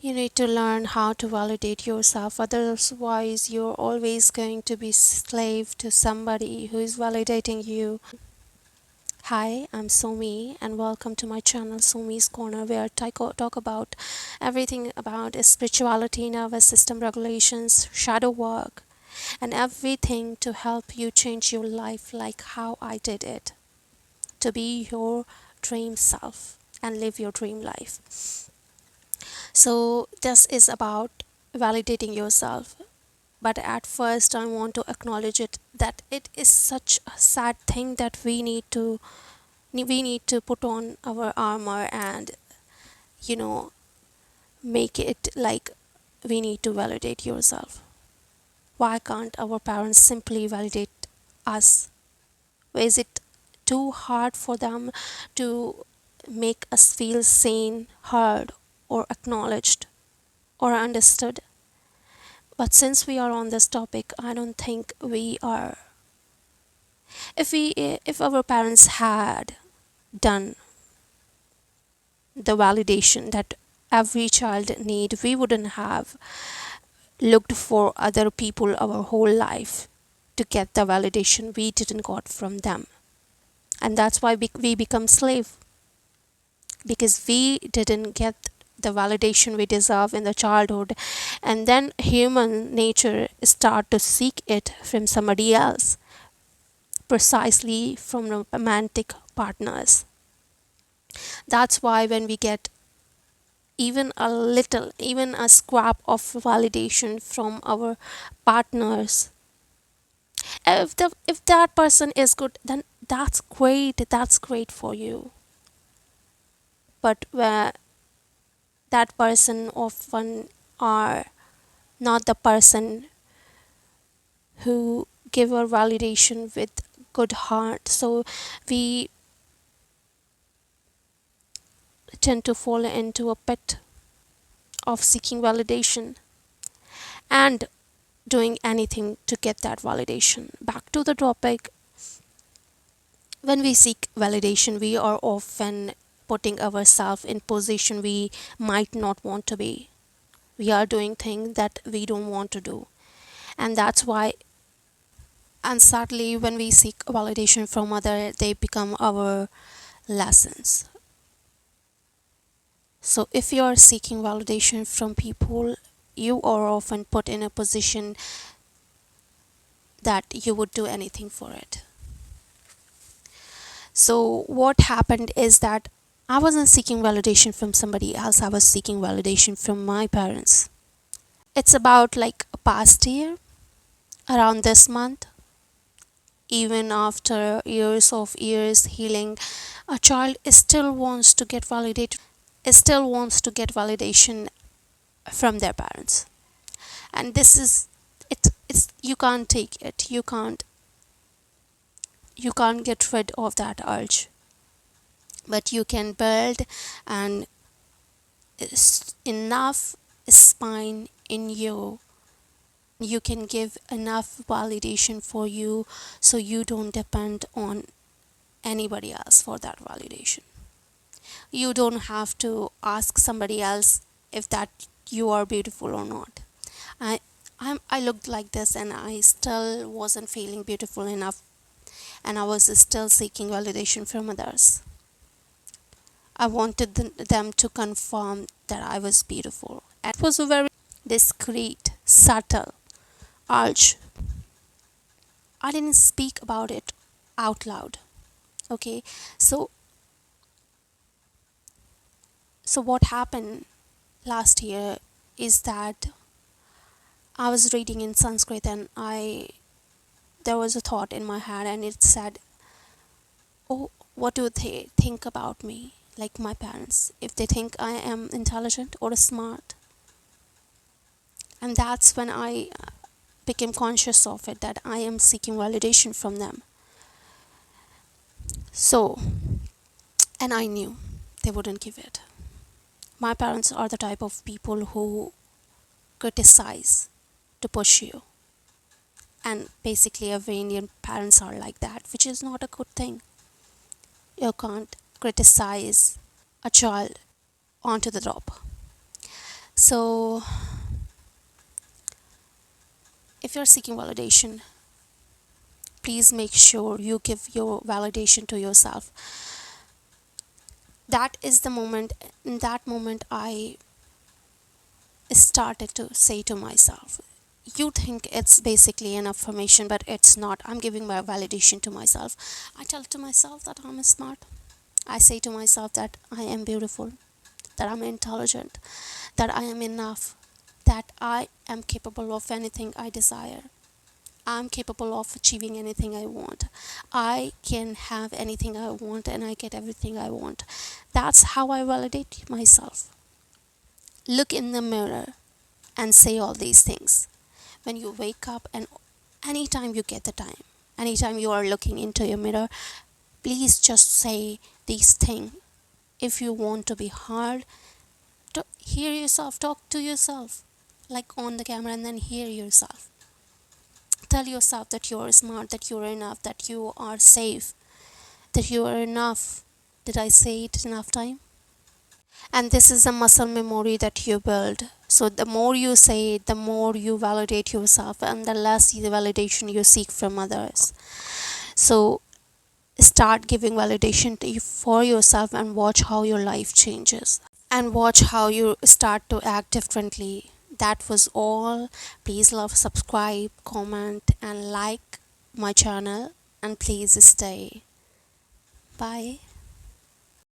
You need to learn how to validate yourself, otherwise you're always going to be slave to somebody who is validating you. Hi, I'm Somi and welcome to my channel Somi's Corner, where I talk about everything about spirituality, nervous system regulations, shadow work, and everything to help you change your life like how I did it, to be your dream self and live your dream life. So this is about validating yourself. But at first I want to acknowledge it that it is such a sad thing that we need to put on our armor and you know make it like we need to validate yourself. Why can't our parents simply validate us? Is it too hard for them to make us feel seen, heard, or acknowledged or understood? But since we are on this topic, I don't think we are. If our parents had done the validation that every child need, we wouldn't have looked for other people our whole life to get the validation we didn't got from them. And that's why we become slave, because we didn't get the validation we deserve in the childhood, and then human nature start to seek it from somebody else, precisely from romantic partners. That's why when we get even a little, even a scrap of validation from our partners, if that person is good, then that's great for you. But where that person often are not the person who give our validation with good heart, so we tend to fall into a pit of seeking validation and doing anything to get that validation. Back to the topic, when we seek validation, we are often putting ourselves in position we might not want to be. We are doing things that we don't want to do. And that's why, and sadly, when we seek validation from others, they become our lessons. So if you are seeking validation from people, you are often put in a position that you would do anything for it. So what happened is that I wasn't seeking validation from somebody else, I was seeking validation from my parents. It's about like a past year, around this month, even after years healing, a child still wants to get validated, still wants to get validation from their parents. And this is it's you can't take it. You can't get rid of that urge. But you can build an enough spine in you. You can give enough validation for you so you don't depend on anybody else for that validation. You don't have to ask somebody else if that you are beautiful or not. I looked like this and I still wasn't feeling beautiful enough, and I was still seeking validation from others. I wanted them to confirm that I was beautiful. And it was a very discreet, subtle urge. I didn't speak about it out loud. Okay, so what happened last year is that I was reading in Sanskrit, and I there was a thought in my head and it said, "Oh, what do they think about me? Like my parents, if they think I am intelligent or smart." And that's when I became conscious of it, that I am seeking validation from them. So, and I knew they wouldn't give it. My parents are the type of people who criticize to push you. And basically, every Indian parents are like that, which is not a good thing. You can't criticize a child onto the top. So if you're seeking validation, please make sure you give your validation to yourself. That is the moment, in that moment I started to say to myself, you think it's basically an affirmation, but it's not. I'm giving my validation to myself. I tell to myself that I'm smart. I say to myself that I am beautiful, that I'm intelligent, that I am enough, that I am capable of anything I desire. I'm capable of achieving anything I want. I can have anything I want and I get everything I want. That's how I validate myself. Look in the mirror and say all these things. When you wake up and anytime you get the time, anytime you are looking into your mirror, please just say these things. If you want to be hard, hear yourself, talk to yourself, like on the camera, and then hear yourself. Tell yourself that you are smart, that you are enough, that you are safe, that you are enough. Did I say it enough time? And this is a muscle memory that you build. So the more you say it, the more you validate yourself, and the less the validation you seek from others. So start giving validation for yourself and watch how your life changes, and watch how you start to act differently. That was all. Please love, subscribe, comment, and like my channel, and please stay. Bye.